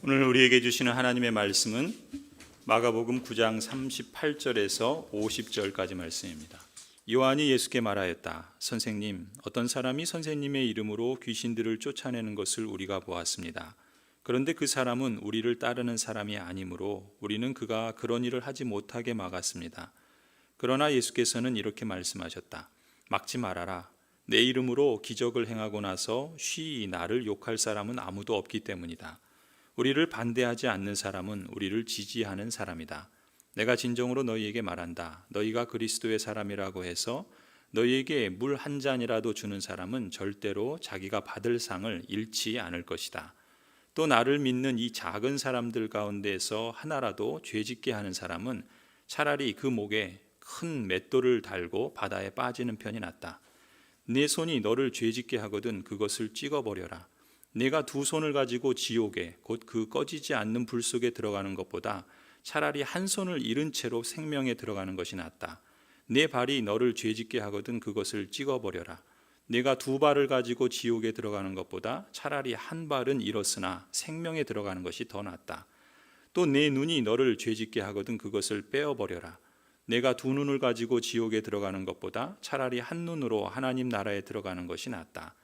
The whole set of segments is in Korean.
오늘 우리에게 주시는 하나님의 말씀은 마가복음 9장 38절에서 50절까지 말씀입니다. 요한이 예수께 말하였다. 선생님, 어떤 사람이 선생님의 이름으로 귀신들을 쫓아내는 것을 우리가 보았습니다. 그런데 그 사람은 우리를 따르는 사람이 아니므로 우리는 그가 그런 일을 하지 못하게 막았습니다. 그러나 예수께서는 이렇게 말씀하셨다. 막지 말아라. 내 이름으로 기적을 행하고 나서 쉬이 나를 욕할 사람은 아무도 없기 때문이다. 우리를 반대하지 않는 사람은 우리를 지지하는 사람이다. 내가 진정으로 너희에게 말한다. 너희가 그리스도의 사람이라고 해서 너희에게 물 한 잔이라도 주는 사람은 절대로 자기가 받을 상을 잃지 않을 것이다. 또 나를 믿는 이 작은 사람들 가운데에서 하나라도 죄짓게 하는 사람은 차라리 그 목에 큰 맷돌을 달고 바다에 빠지는 편이 낫다. 네 손이 너를 죄짓게 하거든 그것을 찍어버려라. 네가 두 손을 가지고 지옥에 곧 그 꺼지지 않는 불 속에 들어가는 것보다 차라리 한 손을 잃은 채로 생명에 들어가는 것이 낫다. 네 발이 너를 죄짓게 하거든 그것을 찍어버려라. 네가 두 발을 가지고 지옥에 들어가는 것보다 차라리 한 발은 잃었으나 생명에 들어가는 것이 더 낫다. 또 네 눈이 너를 죄짓게 하거든 그것을 빼어버려라. 내가 두 눈을 가지고 지옥에 들어가는 것보다 차라리 한 눈으로 하나님 나라에 들어가는 것이 낫다.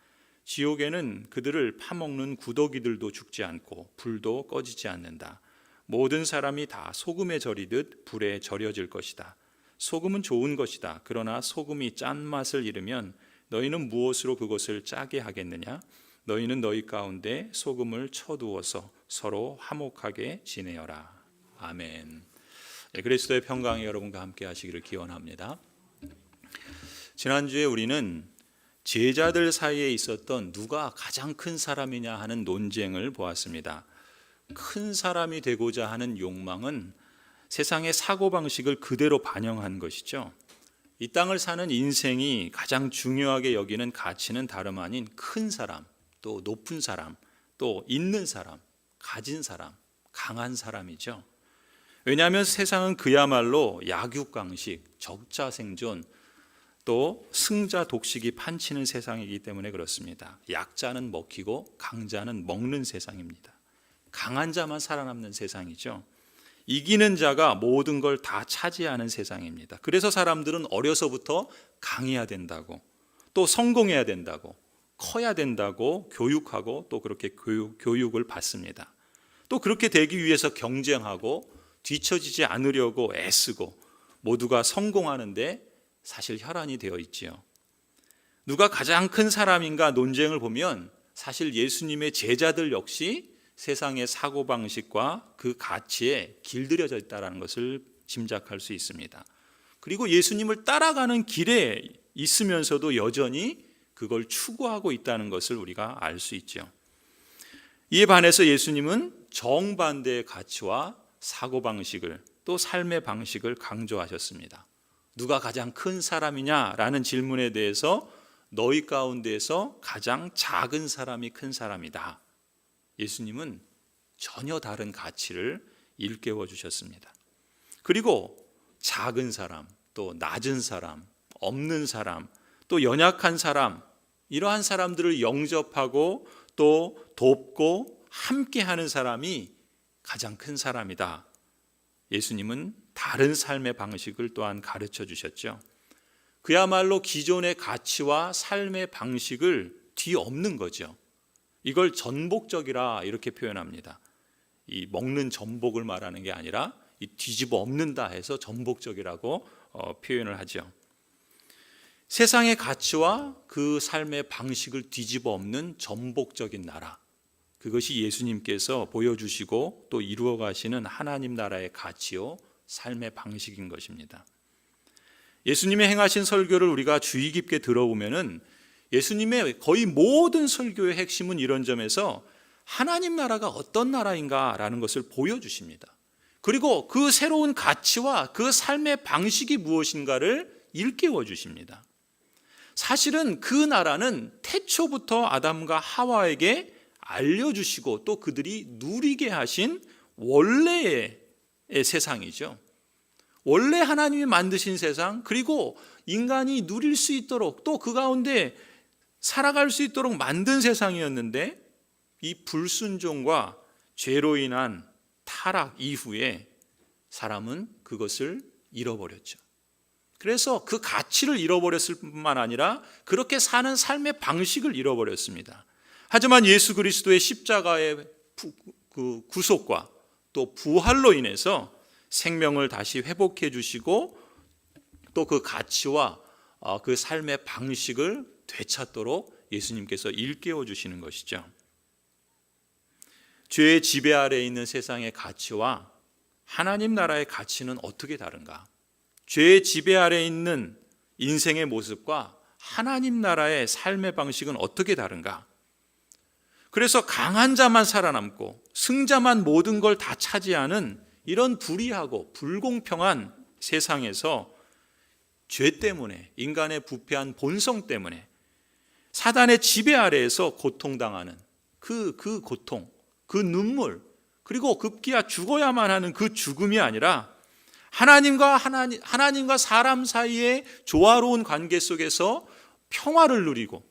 지옥에는 그들을 파먹는 구더기들도 죽지 않고 불도 꺼지지 않는다. 모든 사람이 다 소금에 절이듯 불에 절여질 것이다. 소금은 좋은 것이다. 그러나 소금이 짠맛을 잃으면 너희는 무엇으로 그것을 짜게 하겠느냐? 너희는 너희 가운데 소금을 쳐두어서 서로 화목하게 지내어라. 아멘. 그리스도의 평강이 여러분과 함께 하시기를 기원합니다. 지난주에 우리는 제자들 사이에 있었던 누가 가장 큰 사람이냐 하는 논쟁을 보았습니다. 큰 사람이 되고자 하는 욕망은 세상의 사고방식을 그대로 반영한 것이죠. 이 땅을 사는 인생이 가장 중요하게 여기는 가치는 다름 아닌 큰 사람, 또 높은 사람, 또 있는 사람, 가진 사람, 강한 사람이죠. 왜냐하면 세상은 그야말로 약육강식, 적자생존, 또 승자 독식이 판치는 세상이기 때문에 그렇습니다. 약자는 먹히고 강자는 먹는 세상입니다. 강한 자만 살아남는 세상이죠. 이기는 자가 모든 걸 다 차지하는 세상입니다. 그래서 사람들은 어려서부터 강해야 된다고, 또 성공해야 된다고, 커야 된다고 교육하고 또 그렇게 교육을 받습니다. 또 그렇게 되기 위해서 경쟁하고 뒤처지지 않으려고 애쓰고 모두가 성공하는데 사실 혈안이 되어 있지요. 누가 가장 큰 사람인가 논쟁을 보면 사실 예수님의 제자들 역시 세상의 사고방식과 그 가치에 길들여져 있다는 것을 짐작할 수 있습니다. 그리고 예수님을 따라가는 길에 있으면서도 여전히 그걸 추구하고 있다는 것을 우리가 알 수 있죠. 이에 반해서 예수님은 정반대의 가치와 사고방식을 또 삶의 방식을 강조하셨습니다. 누가 가장 큰 사람이냐라는 질문에 대해서 너희 가운데에서 가장 작은 사람이 큰 사람이다. 예수님은 전혀 다른 가치를 일깨워 주셨습니다. 그리고 작은 사람, 또 낮은 사람, 없는 사람, 또 연약한 사람, 이러한 사람들을 영접하고 또 돕고 함께하는 사람이 가장 큰 사람이다. 예수님은 다른 삶의 방식을 또한 가르쳐 주셨죠. 그야말로 기존의 가치와 삶의 방식을 뒤엎는 거죠. 이걸 전복적이라 이렇게 표현합니다. 이 먹는 전복을 말하는 게 아니라 이 뒤집어 엎는다 해서 전복적이라고 표현을 하죠. 세상의 가치와 그 삶의 방식을 뒤집어 엎는 전복적인 나라, 그것이 예수님께서 보여주시고 또 이루어 가시는 하나님 나라의 가치요 삶의 방식인 것입니다. 예수님의 행하신 설교를 우리가 주의 깊게 들어보면은 예수님의 거의 모든 설교의 핵심은 이런 점에서 하나님 나라가 어떤 나라인가라는 것을 보여주십니다. 그리고 그 새로운 가치와 그 삶의 방식이 무엇인가를 일깨워 주십니다. 사실은 그 나라는 태초부터 아담과 하와에게 알려주시고 또 그들이 누리게 하신 원래의 세상이죠. 원래 하나님이 만드신 세상, 그리고 인간이 누릴 수 있도록 또 그 가운데 살아갈 수 있도록 만든 세상이었는데 이 불순종과 죄로 인한 타락 이후에 사람은 그것을 잃어버렸죠. 그래서 그 가치를 잃어버렸을 뿐만 아니라 그렇게 사는 삶의 방식을 잃어버렸습니다. 하지만 예수 그리스도의 십자가의 그 구속과 또 부활로 인해서 생명을 다시 회복해 주시고 또 그 가치와 그 삶의 방식을 되찾도록 예수님께서 일깨워 주시는 것이죠. 죄의 지배 아래에 있는 세상의 가치와 하나님 나라의 가치는 어떻게 다른가? 죄의 지배 아래에 있는 인생의 모습과 하나님 나라의 삶의 방식은 어떻게 다른가? 그래서 강한 자만 살아남고 승자만 모든 걸 다 차지하는 이런 불의하고 불공평한 세상에서 죄 때문에, 인간의 부패한 본성 때문에 사단의 지배 아래에서 고통당하는 그 고통, 그 눈물, 그리고 급기야 죽어야만 하는 그 죽음이 아니라 하나님과 사람 사이의 조화로운 관계 속에서 평화를 누리고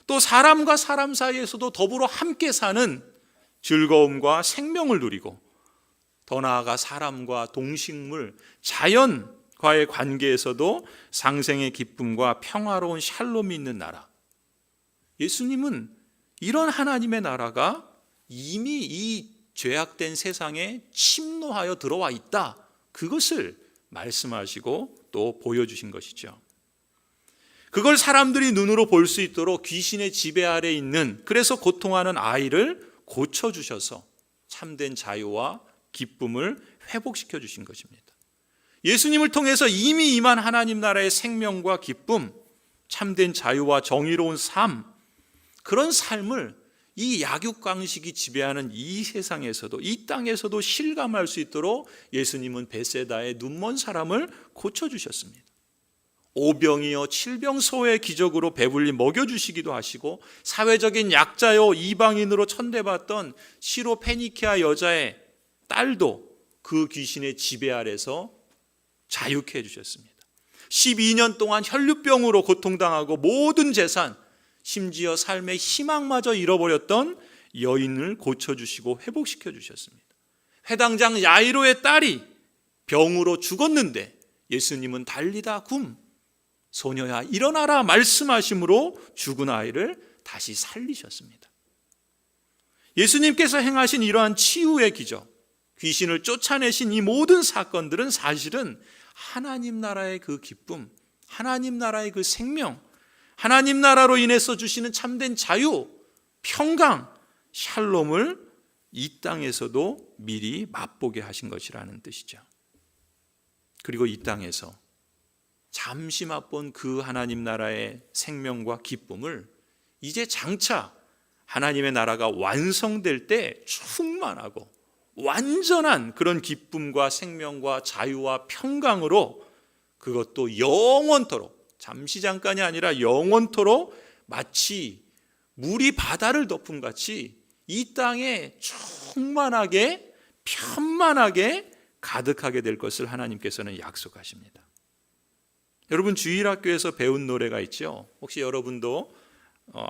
또 사람과 사람 사이에서도 더불어 함께 사는 즐거움과 생명을 누리고 더 나아가 사람과 동식물, 자연과의 관계에서도 상생의 기쁨과 평화로운 샬롬이 있는 나라. 예수님은 이런 하나님의 나라가 이미 이 죄악된 세상에 침노하여 들어와 있다. 그것을 말씀하시고 또 보여주신 것이죠. 그걸 사람들이 눈으로 볼 수 있도록 귀신의 지배 아래 있는, 그래서 고통하는 아이를 고쳐주셔서 참된 자유와 기쁨을 회복시켜 주신 것입니다. 예수님을 통해서 이미 임한 하나님 나라의 생명과 기쁨, 참된 자유와 정의로운 삶, 그런 삶을 이 약육강식이 지배하는 이 세상에서도, 이 땅에서도 실감할 수 있도록 예수님은 베세다의 눈먼 사람을 고쳐주셨습니다. 오병이어 칠병소의 기적으로 배불리 먹여주시기도 하시고, 사회적인 약자요 이방인으로 천대받던 시로 페니키아 여자의 딸도 그 귀신의 지배 아래서 자유케 해주셨습니다. 12년 동안 혈류병으로 고통당하고 모든 재산, 심지어 삶의 희망마저 잃어버렸던 여인을 고쳐주시고 회복시켜 주셨습니다. 회당장 야이로의 딸이 병으로 죽었는데 예수님은 달리다 굼, 소녀야 일어나라 말씀하심으로 죽은 아이를 다시 살리셨습니다. 예수님께서 행하신 이러한 치유의 기적, 귀신을 쫓아내신 이 모든 사건들은 사실은 하나님 나라의 그 기쁨, 하나님 나라의 그 생명, 하나님 나라로 인해서 주시는 참된 자유, 평강, 샬롬을 이 땅에서도 미리 맛보게 하신 것이라는 뜻이죠. 그리고 이 땅에서 잠시 맛본 그 하나님 나라의 생명과 기쁨을 이제 장차 하나님의 나라가 완성될 때 충만하고 완전한 그런 기쁨과 생명과 자유와 평강으로, 그것도 영원토록, 잠시 잠깐이 아니라 영원토록 마치 물이 바다를 덮음 같이 이 땅에 충만하게 편만하게 가득하게 될 것을 하나님께서는 약속하십니다. 여러분, 주일학교에서 배운 노래가 있죠. 혹시 여러분도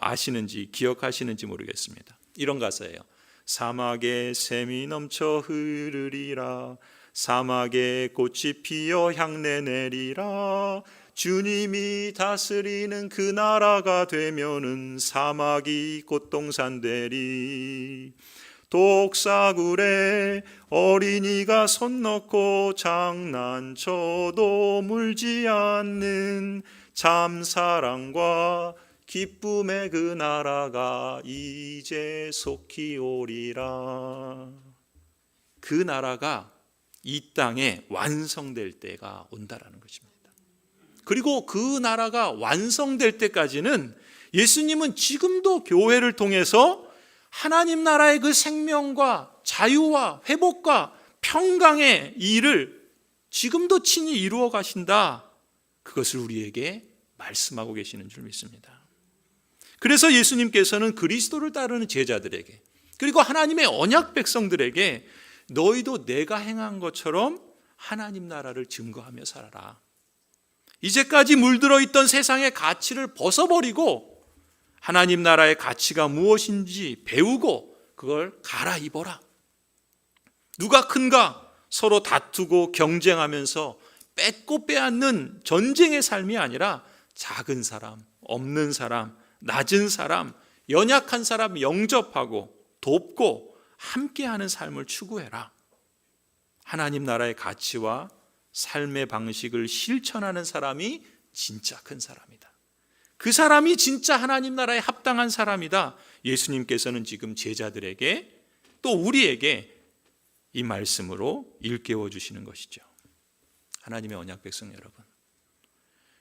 아시는지 기억하시는지 모르겠습니다. 이런 가사예요. 사막에 샘이 넘쳐 흐르리라, 사막에 꽃이 피어 향내 내리라, 주님이 다스리는 그 나라가 되면은 사막이 꽃동산 되리. 독사굴에 어린이가 손 넣고 장난쳐도 물지 않는 참 사랑과 기쁨의 그 나라가 이제 속히 오리라. 그 나라가 이 땅에 완성될 때가 온다라는 것입니다. 그리고 그 나라가 완성될 때까지는 예수님은 지금도 교회를 통해서 하나님 나라의 그 생명과 자유와 회복과 평강의 일을 지금도 친히 이루어 가신다. 그것을 우리에게 말씀하고 계시는 줄 믿습니다. 그래서 예수님께서는 그리스도를 따르는 제자들에게, 그리고 하나님의 언약 백성들에게 너희도 내가 행한 것처럼 하나님 나라를 증거하며 살아라. 이제까지 물들어 있던 세상의 가치를 벗어버리고 하나님 나라의 가치가 무엇인지 배우고 그걸 갈아입어라. 누가 큰가? 서로 다투고 경쟁하면서 뺏고 빼앗는 전쟁의 삶이 아니라 작은 사람, 없는 사람, 낮은 사람, 연약한 사람 영접하고 돕고 함께하는 삶을 추구해라. 하나님 나라의 가치와 삶의 방식을 실천하는 사람이 진짜 큰 사람이다. 그 사람이 진짜 하나님 나라에 합당한 사람이다. 예수님께서는 지금 제자들에게 또 우리에게 이 말씀으로 일깨워 주시는 것이죠. 하나님의 언약 백성 여러분,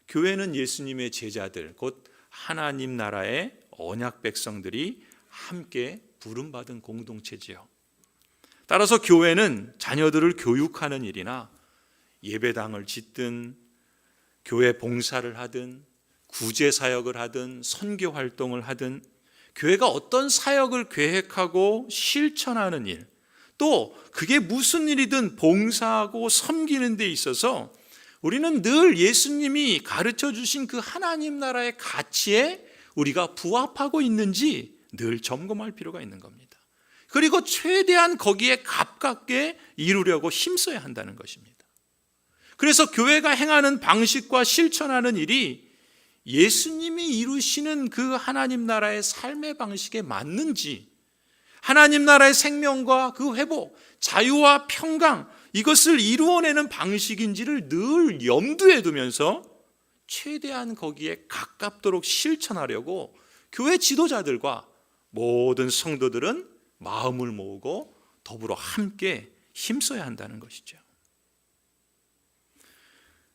교회는 예수님의 제자들, 곧 하나님 나라의 언약 백성들이 함께 부름받은 공동체지요. 따라서 교회는 자녀들을 교육하는 일이나 예배당을 짓든 교회 봉사를 하든 구제 사역을 하든 선교 활동을 하든 교회가 어떤 사역을 계획하고 실천하는 일, 또 그게 무슨 일이든 봉사하고 섬기는 데 있어서 우리는 늘 예수님이 가르쳐 주신 그 하나님 나라의 가치에 우리가 부합하고 있는지 늘 점검할 필요가 있는 겁니다. 그리고 최대한 거기에 가깝게 이루려고 힘써야 한다는 것입니다. 그래서 교회가 행하는 방식과 실천하는 일이 예수님이 이루시는 그 하나님 나라의 삶의 방식에 맞는지, 하나님 나라의 생명과 그 회복, 자유와 평강, 이것을 이루어내는 방식인지를 늘 염두에 두면서 최대한 거기에 가깝도록 실천하려고 교회 지도자들과 모든 성도들은 마음을 모으고 더불어 함께 힘써야 한다는 것이죠.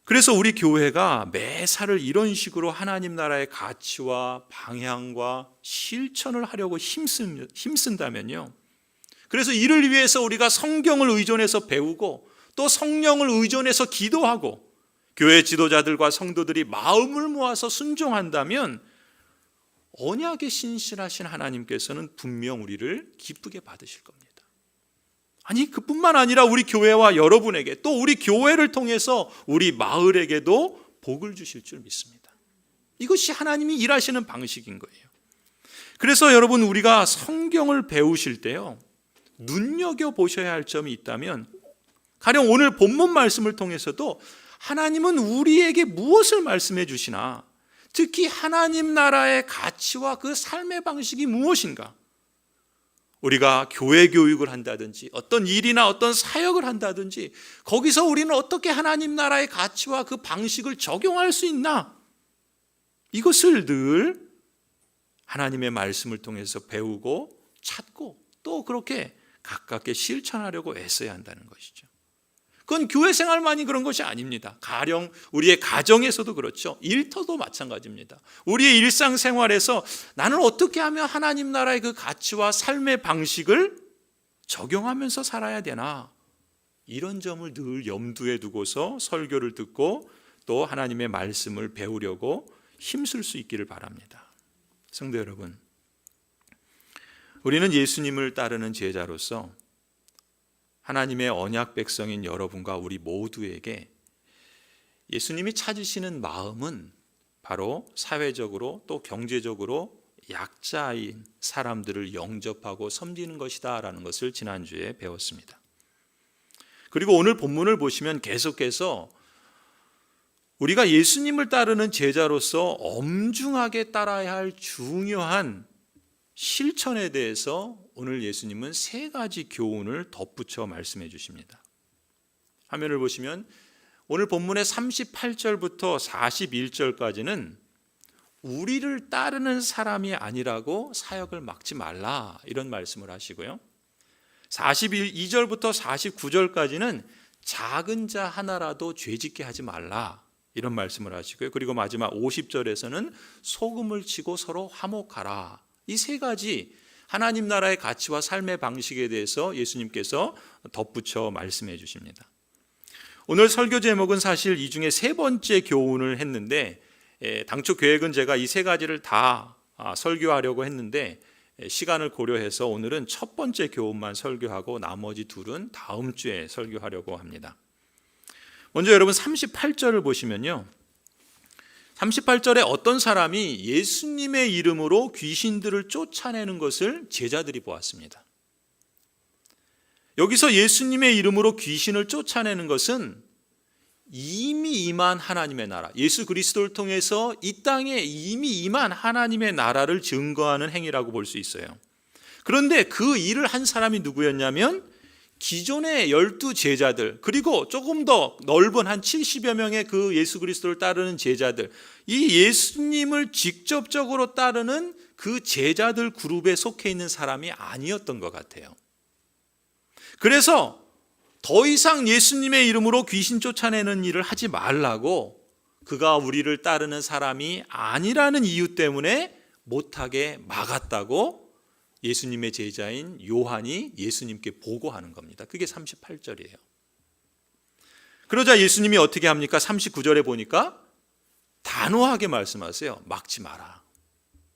그래서 우리 교회가 매사를 이런 식으로 하나님 나라의 가치와 방향과 실천을 하려고 힘쓴다면요, 그래서 이를 위해서 우리가 성경을 의존해서 배우고 또 성령을 의존해서 기도하고 교회 지도자들과 성도들이 마음을 모아서 순종한다면 언약에 신실하신 하나님께서는 분명 우리를 기쁘게 받으실 겁니다. 아니, 그뿐만 아니라 우리 교회와 여러분에게, 또 우리 교회를 통해서 우리 마을에게도 복을 주실 줄 믿습니다. 이것이 하나님이 일하시는 방식인 거예요. 그래서 여러분, 우리가 성경을 배우실 때요, 눈여겨보셔야 할 점이 있다면, 가령 오늘 본문 말씀을 통해서도 하나님은 우리에게 무엇을 말씀해 주시나, 특히 하나님 나라의 가치와 그 삶의 방식이 무엇인가, 우리가 교회 교육을 한다든지 어떤 일이나 어떤 사역을 한다든지 거기서 우리는 어떻게 하나님 나라의 가치와 그 방식을 적용할 수 있나, 이것을 늘 하나님의 말씀을 통해서 배우고 찾고 또 그렇게 가깝게 실천하려고 애써야 한다는 것이죠. 그건 교회 생활만이 그런 것이 아닙니다. 가령 우리의 가정에서도 그렇죠. 일터도 마찬가지입니다. 우리의 일상생활에서 나는 어떻게 하면 하나님 나라의 그 가치와 삶의 방식을 적용하면서 살아야 되나, 이런 점을 늘 염두에 두고서 설교를 듣고 또 하나님의 말씀을 배우려고 힘쓸 수 있기를 바랍니다. 성도 여러분, 우리는 예수님을 따르는 제자로서 하나님의 언약 백성인 여러분과 우리 모두에게 예수님이 찾으시는 마음은 바로 사회적으로 또 경제적으로 약자인 사람들을 영접하고 섬기는 것이다 라는 것을 지난주에 배웠습니다. 그리고 오늘 본문을 보시면 계속해서 우리가 예수님을 따르는 제자로서 엄중하게 따라야 할 중요한 실천에 대해서 오늘 예수님은 세 가지 교훈을 덧붙여 말씀해 주십니다. 화면을 보시면 오늘 본문의 38절부터 41절까지는 우리를 따르는 사람이 아니라고 사역을 막지 말라, 이런 말씀을 하시고요, 42절부터 49절까지는 작은 자 하나라도 죄짓게 하지 말라, 이런 말씀을 하시고요, 그리고 마지막 50절에서는 소금을 치고 서로 화목하라, 이 세 가지 하나님 나라의 가치와 삶의 방식에 대해서 예수님께서 덧붙여 말씀해 주십니다. 오늘 설교 제목은 사실 이 중에 세 번째 교훈을 했는데, 당초 계획은 제가 이 세 가지를 다 설교하려고 했는데 시간을 고려해서 오늘은 첫 번째 교훈만 설교하고 나머지 둘은 다음 주에 설교하려고 합니다. 먼저 여러분 38절을 보시면요, 38절에 어떤 사람이 예수님의 이름으로 귀신들을 쫓아내는 것을 제자들이 보았습니다. 여기서 예수님의 이름으로 귀신을 쫓아내는 것은 이미 임한 하나님의 나라, 예수 그리스도를 통해서 이 땅에 이미 임한 하나님의 나라를 증거하는 행위라고 볼 수 있어요. 그런데 그 일을 한 사람이 누구였냐면 기존의 12 제자들, 그리고 조금 더 넓은 한 70여 명의 그 예수 그리스도를 따르는 제자들, 이 예수님을 직접적으로 따르는 그 제자들 그룹에 속해 있는 사람이 아니었던 것 같아요. 그래서 더 이상 예수님의 이름으로 귀신 쫓아내는 일을 하지 말라고, 그가 우리를 따르는 사람이 아니라는 이유 때문에 못하게 막았다고 예수님의 제자인 요한이 예수님께 보고하는 겁니다. 그게 38절이에요. 그러자 예수님이 어떻게 합니까? 39절에 보니까 단호하게 말씀하세요. 막지 마라.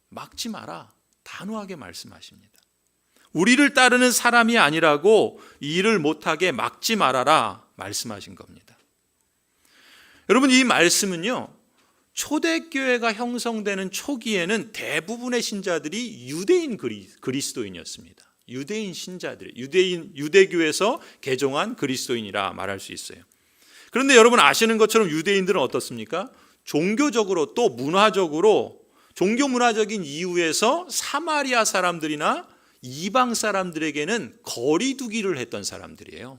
막지 마라. 단호하게 말씀하십니다. 우리를 따르는 사람이 아니라고 이 일을 못하게 막지 말아라 말씀하신 겁니다. 여러분, 이 말씀은요, 초대교회가 형성되는 초기에는 대부분의 신자들이 유대인 그리스도인이었습니다. 유대인 신자들, 유대교에서 개종한 그리스도인이라 말할 수 있어요. 그런데 여러분 아시는 것처럼 유대인들은 어떻습니까? 종교적으로 또 문화적으로, 종교 문화적인 이유에서 사마리아 사람들이나 이방 사람들에게는 거리 두기를 했던 사람들이에요.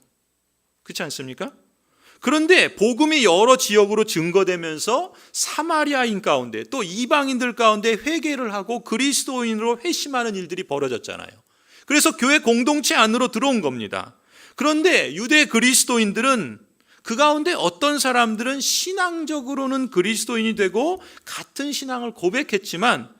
그렇지 않습니까? 그런데 복음이 여러 지역으로 증거되면서 사마리아인 가운데 또 이방인들 가운데 회개를 하고 그리스도인으로 회심하는 일들이 벌어졌잖아요. 그래서 교회 공동체 안으로 들어온 겁니다. 그런데 유대 그리스도인들은 그 가운데 어떤 사람들은 신앙적으로는 그리스도인이 되고 같은 신앙을 고백했지만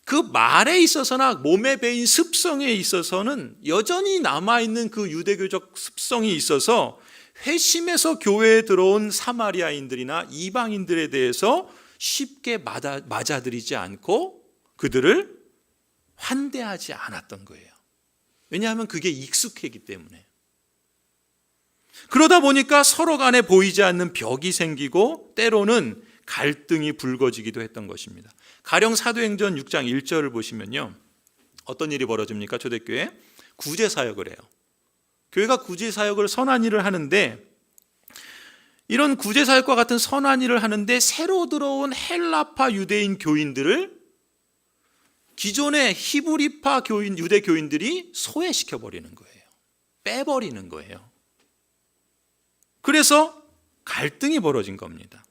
그 말에 있어서나 몸에 배인 습성에 있어서는 여전히 남아있는 그 유대교적 습성이 있어서 회심해서 교회에 들어온 사마리아인들이나 이방인들에 대해서 쉽게 맞아들이지 않고 그들을 환대하지 않았던 거예요. 왜냐하면 그게 익숙했기 때문에. 그러다 보니까 서로 간에 보이지 않는 벽이 생기고 때로는 갈등이 불거지기도 했던 것입니다. 가령 사도행전 6장 1절을 보시면요, 어떤 일이 벌어집니까? 초대교회 구제사역을 해요. 교회가 구제사역을 선한 일을 하는데, 이런 구제사역과 같은 선한 일을 하는데 새로 들어온 헬라파 유대인 교인들을 기존의 히브리파 유대 교인들이 소외시켜버리는 거예요. 빼버리는 거예요. 그래서 갈등이 벌어진 겁니다.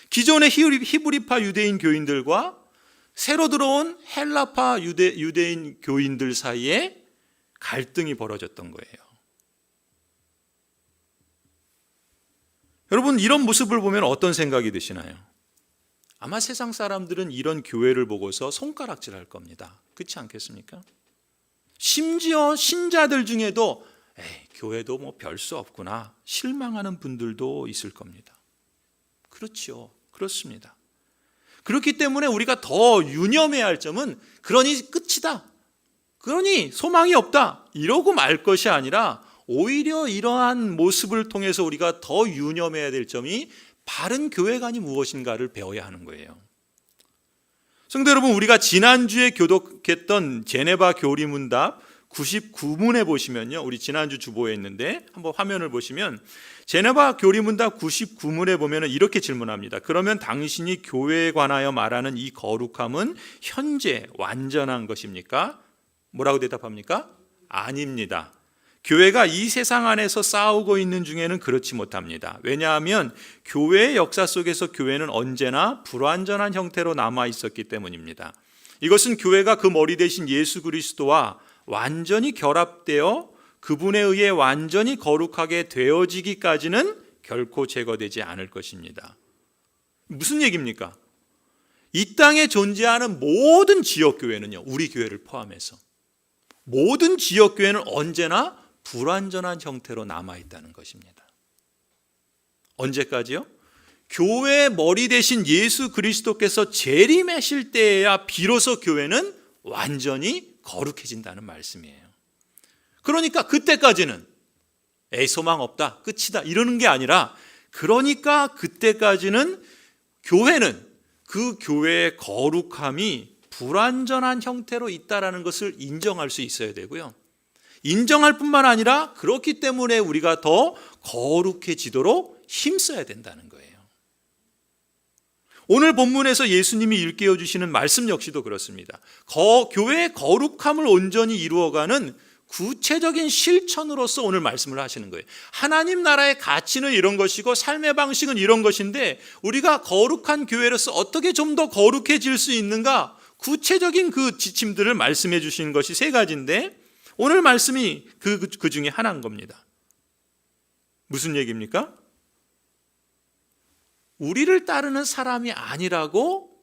기존의 히브리파 유대인 교인들과 새로 들어온 헬라파 유대인 교인들 사이에 갈등이 벌어졌던 거예요. 여러분, 이런 모습을 보면 어떤 생각이 드시나요? 아마 세상 사람들은 이런 교회를 보고서 손가락질할 겁니다. 그렇지 않겠습니까? 심지어 신자들 중에도 교회도 뭐 별 수 없구나 실망하는 분들도 있을 겁니다. 그렇죠. 그렇습니다. 그렇기 때문에 우리가 더 유념해야 할 점은 그러니 끝이다, 그러니 소망이 없다 이러고 말 것이 아니라 오히려 이러한 모습을 통해서 우리가 더 유념해야 될 점이 바른 교회관이 무엇인가를 배워야 하는 거예요. 성도 여러분, 우리가 지난주에 교독했던 제네바 교리문답 99문에 보시면요, 우리 지난주 주보에 있는데 한번 화면을 보시면 제네바 교리문답 99문에 보면 이렇게 질문합니다. 그러면 당신이 교회에 관하여 말하는 이 거룩함은 현재 완전한 것입니까? 뭐라고 대답합니까? 아닙니다. 교회가 이 세상 안에서 싸우고 있는 중에는 그렇지 못합니다. 왜냐하면 교회의 역사 속에서 교회는 언제나 불완전한 형태로 남아 있었기 때문입니다. 이것은 교회가 그 머리 대신 예수 그리스도와 완전히 결합되어 그분에 의해 완전히 거룩하게 되어지기까지는 결코 제거되지 않을 것입니다. 무슨 얘기입니까? 이 땅에 존재하는 모든 지역교회는요, 우리 교회를 포함해서 모든 지역교회는 언제나 불완전한 형태로 남아있다는 것입니다. 언제까지요? 교회의 머리 대신 예수 그리스도께서 재림하실 때에야 비로소 교회는 완전히 거룩해진다는 말씀이에요. 그러니까 그때까지는 소망 없다, 끝이다 이러는 게 아니라, 그러니까 그때까지는 교회는 그 교회의 거룩함이 불완전한 형태로 있다라는 것을 인정할 수 있어야 되고요. 인정할 뿐만 아니라 그렇기 때문에 우리가 더 거룩해지도록 힘써야 된다는 거예요. 오늘 본문에서 예수님이 일깨워 주시는 말씀 역시도 그렇습니다. 교회의 거룩함을 온전히 이루어가는 구체적인 실천으로서 오늘 말씀을 하시는 거예요. 하나님 나라의 가치는 이런 것이고 삶의 방식은 이런 것인데 우리가 거룩한 교회로서 어떻게 좀 더 거룩해질 수 있는가, 구체적인 그 지침들을 말씀해 주시는 것이 세 가지인데 오늘 말씀이 그 중에 하나인 겁니다. 무슨 얘기입니까? 우리를 따르는 사람이 아니라고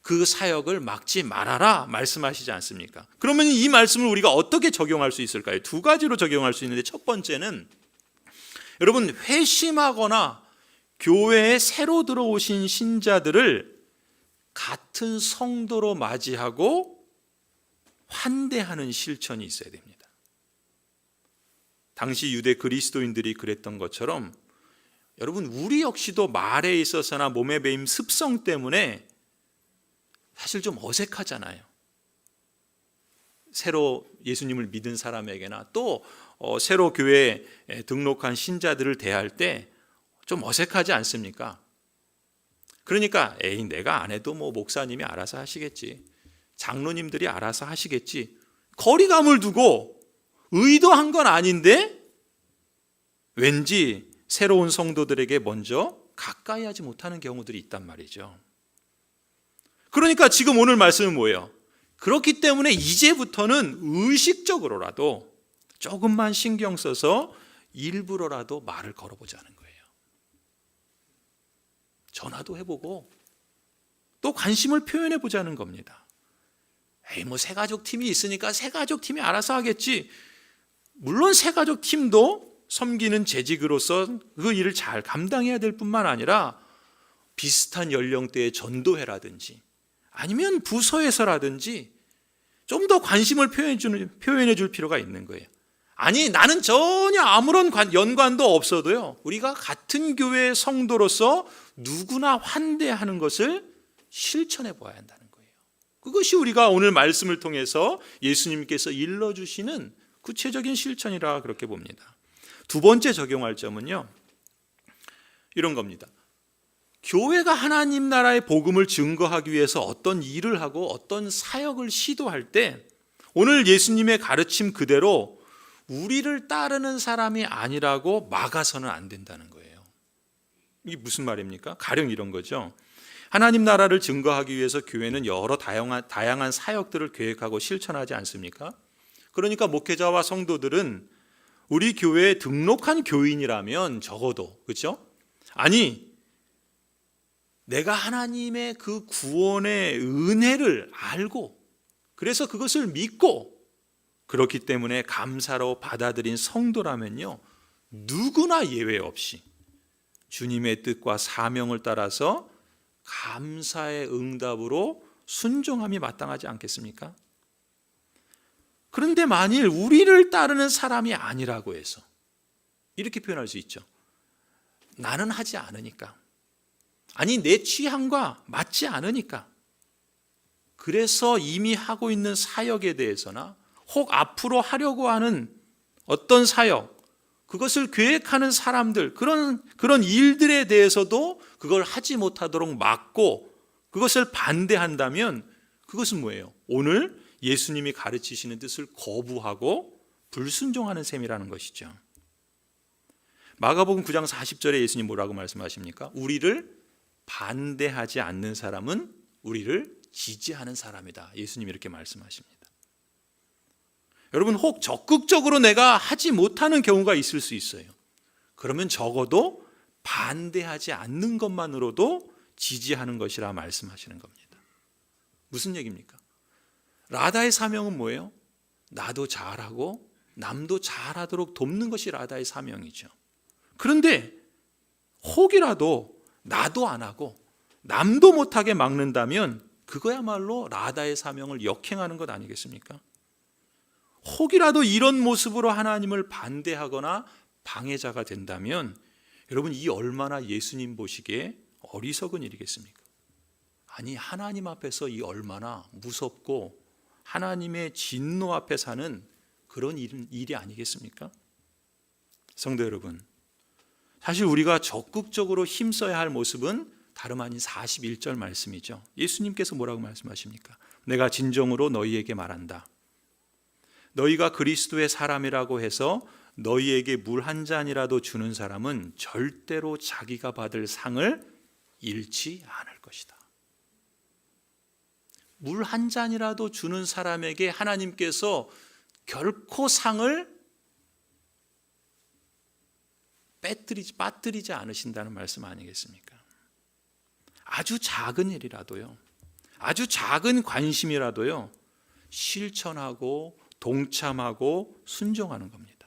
그 사역을 막지 말아라 말씀하시지 않습니까? 그러면 이 말씀을 우리가 어떻게 적용할 수 있을까요? 두 가지로 적용할 수 있는데, 첫 번째는 여러분, 회심하거나 교회에 새로 들어오신 신자들을 같은 성도로 맞이하고 환대하는 실천이 있어야 됩니다. 당시 유대 그리스도인들이 그랬던 것처럼 여러분, 우리 역시도 말에 있어서나 몸에 배임 습성 때문에 사실 좀 어색하잖아요. 새로 예수님을 믿은 사람에게나 또 새로 교회에 등록한 신자들을 대할 때 좀 어색하지 않습니까? 그러니까 내가 안 해도 뭐 목사님이 알아서 하시겠지, 장로님들이 알아서 하시겠지, 거리감을 두고 의도한 건 아닌데 왠지 새로운 성도들에게 먼저 가까이 하지 못하는 경우들이 있단 말이죠. 그러니까 지금 오늘 말씀은 뭐예요? 그렇기 때문에 이제부터는 의식적으로라도 조금만 신경 써서 일부러라도 말을 걸어보자는 거예요. 전화도 해보고 또 관심을 표현해 보자는 겁니다. 뭐 새가족 팀이 있으니까 새가족 팀이 알아서 하겠지. 물론 새가족 팀도 섬기는 재직으로서 그 일을 잘 감당해야 될 뿐만 아니라 비슷한 연령대의 전도회라든지 아니면 부서에서라든지 좀 더 관심을 표현해 줄 필요가 있는 거예요. 아니, 나는 전혀 아무런 연관도 없어도요, 우리가 같은 교회의 성도로서 누구나 환대하는 것을 실천해 보아야 한다는 거예요. 그것이 우리가 오늘 말씀을 통해서 예수님께서 일러주시는 구체적인 실천이라 그렇게 봅니다. 두 번째 적용할 점은요, 이런 겁니다. 교회가 하나님 나라의 복음을 증거하기 위해서 어떤 일을 하고 어떤 사역을 시도할 때 오늘 예수님의 가르침 그대로 우리를 따르는 사람이 아니라고 막아서는 안 된다는 거예요. 이게 무슨 말입니까? 가령 이런 거죠. 하나님 나라를 증거하기 위해서 교회는 여러 다양한 사역들을 계획하고 실천하지 않습니까? 그러니까 목회자와 성도들은 우리 교회에 등록한 교인이라면 적어도, 그렇죠? 아니, 내가 하나님의 그 구원의 은혜를 알고 그래서 그것을 믿고 그렇기 때문에 감사로 받아들인 성도라면요, 누구나 예외 없이 주님의 뜻과 사명을 따라서 감사의 응답으로 순종함이 마땅하지 않겠습니까? 그런데 만일 우리를 따르는 사람이 아니라고 해서 이렇게 표현할 수 있죠. 나는 하지 않으니까, 아니 내 취향과 맞지 않으니까, 그래서 이미 하고 있는 사역에 대해서나 혹 앞으로 하려고 하는 어떤 사역, 그것을 계획하는 사람들, 그런 일들에 대해서도 그걸 하지 못하도록 막고 그것을 반대한다면 그것은 뭐예요? 오늘 예수님이 가르치시는 뜻을 거부하고 불순종하는 셈이라는 것이죠. 마가복음 9장 40절에 예수님 뭐라고 말씀하십니까? 우리를 반대하지 않는 사람은 우리를 지지하는 사람이다. 예수님이 이렇게 말씀하십니다. 여러분, 혹 적극적으로 내가 하지 못하는 경우가 있을 수 있어요. 그러면 적어도 반대하지 않는 것만으로도 지지하는 것이라 말씀하시는 겁니다. 무슨 얘기입니까? 라다의 사명은 뭐예요? 나도 잘하고 남도 잘하도록 돕는 것이 라다의 사명이죠. 그런데 혹이라도 나도 안 하고 남도 못하게 막는다면 그거야말로 라다의 사명을 역행하는 것 아니겠습니까? 혹이라도 이런 모습으로 하나님을 반대하거나 방해자가 된다면 여러분, 이 얼마나 예수님 보시기에 어리석은 일이겠습니까? 아니, 하나님 앞에서 이 얼마나 무섭고 하나님의 진노 앞에 사는 그런 일이 아니겠습니까? 성도 여러분, 사실 우리가 적극적으로 힘써야 할 모습은 다름 아닌 41절 말씀이죠. 예수님께서 뭐라고 말씀하십니까? 내가 진정으로 너희에게 말한다. 너희가 그리스도의 사람이라고 해서 너희에게 물 한 잔이라도 주는 사람은 절대로 자기가 받을 상을 잃지 않을 것이다. 물 한 잔이라도 주는 사람에게 하나님께서 결코 상을 빠뜨리지 않으신다는 말씀 아니겠습니까? 아주 작은 일이라도요, 아주 작은 관심이라도요, 실천하고 동참하고 순종하는 겁니다.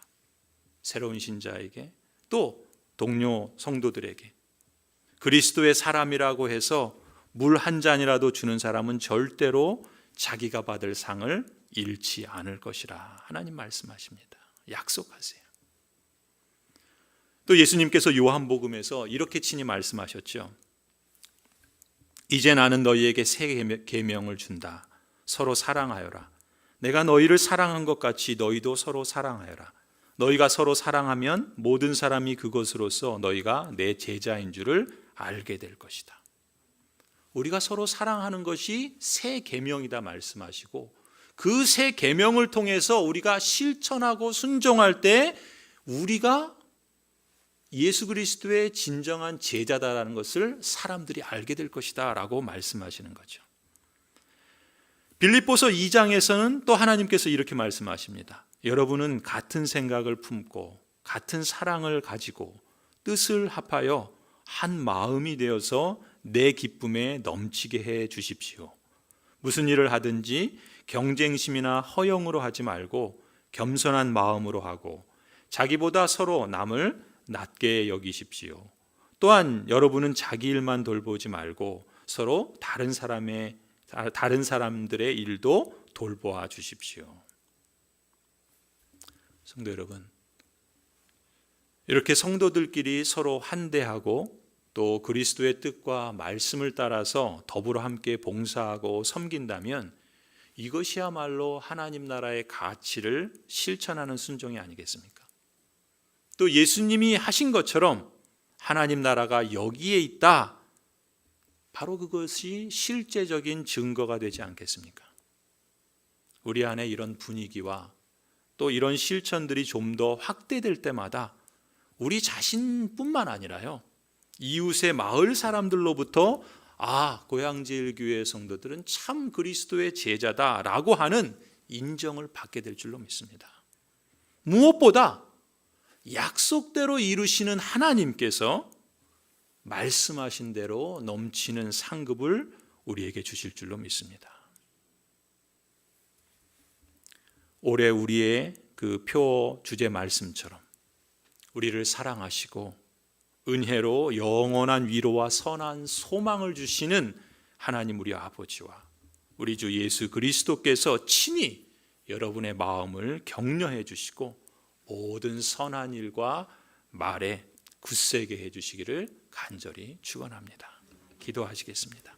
새로운 신자에게, 또 동료 성도들에게 그리스도의 사람이라고 해서 물 한 잔이라도 주는 사람은 절대로 자기가 받을 상을 잃지 않을 것이라 하나님 말씀하십니다. 약속하세요. 또 예수님께서 요한복음에서 이렇게 친히 말씀하셨죠. 이제 나는 너희에게 새 계명을 준다. 서로 사랑하여라. 내가 너희를 사랑한 것 같이 너희도 서로 사랑하여라. 너희가 서로 사랑하면 모든 사람이 그것으로써 너희가 내 제자인 줄을 알게 될 것이다. 우리가 서로 사랑하는 것이 새 계명이다 말씀하시고, 그 새 계명을 통해서 우리가 실천하고 순종할 때 우리가 예수 그리스도의 진정한 제자다라는 것을 사람들이 알게 될 것이다 라고 말씀하시는 거죠. 빌립보서 2장에서는 또 하나님께서 이렇게 말씀하십니다. 여러분은 같은 생각을 품고 같은 사랑을 가지고 뜻을 합하여 한 마음이 되어서 내 기쁨에 넘치게 해 주십시오. 무슨 일을 하든지 경쟁심이나 허영으로 하지 말고 겸손한 마음으로 하고 자기보다 서로 남을 낮게 여기십시오. 또한 여러분은 자기 일만 돌보지 말고 서로 다른 사람들의 일도 돌보아 주십시오. 성도 여러분, 이렇게 성도들끼리 서로 환대하고 또 그리스도의 뜻과 말씀을 따라서 더불어 함께 봉사하고 섬긴다면 이것이야말로 하나님 나라의 가치를 실천하는 순종이 아니겠습니까? 또 예수님이 하신 것처럼 하나님 나라가 여기에 있다, 바로 그것이 실제적인 증거가 되지 않겠습니까? 우리 안에 이런 분위기와 또 이런 실천들이 좀 더 확대될 때마다 우리 자신뿐만 아니라요, 이웃의 마을 사람들로부터 고향제일교회 성도들은 참 그리스도의 제자다라고 하는 인정을 받게 될 줄로 믿습니다. 무엇보다 약속대로 이루시는 하나님께서 말씀하신 대로 넘치는 상급을 우리에게 주실 줄로 믿습니다. 올해 우리의 그 표 주제 말씀처럼 우리를 사랑하시고 은혜로 영원한 위로와 선한 소망을 주시는 하나님 우리 아버지와 우리 주 예수 그리스도께서 친히 여러분의 마음을 격려해 주시고 모든 선한 일과 말에 굳세게 해 주시기를 간절히 축원합니다. 기도하시겠습니다.